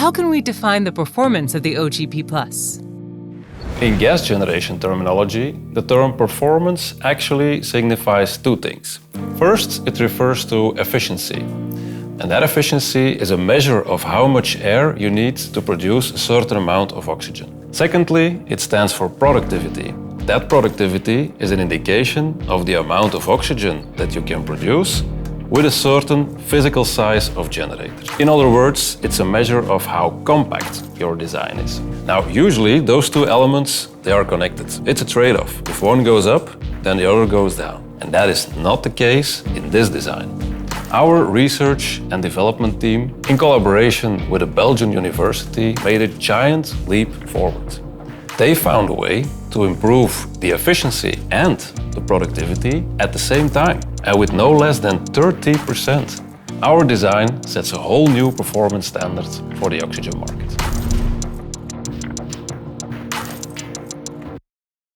how can we define the performance of the OGP Plus? In gas generation terminology, the term performance actually signifies two things. First, it refers to efficiency. And that efficiency is a measure of how much air you need to produce a certain amount of oxygen. Secondly, it stands for productivity. That productivity is an indication of the amount of oxygen that you can produce with a certain physical size of generator. In other words, it's a measure of how compact your design is. Now, usually those two elements, they are connected. It's a trade-off. If one goes up, then the other goes down. And that is not the case in this design. Our research and development team, in collaboration with a Belgian university, made a giant leap forward. They found a way to improve the efficiency and the productivity at the same time, and with no less than 30%. Our design sets a whole new performance standard for the oxygen market.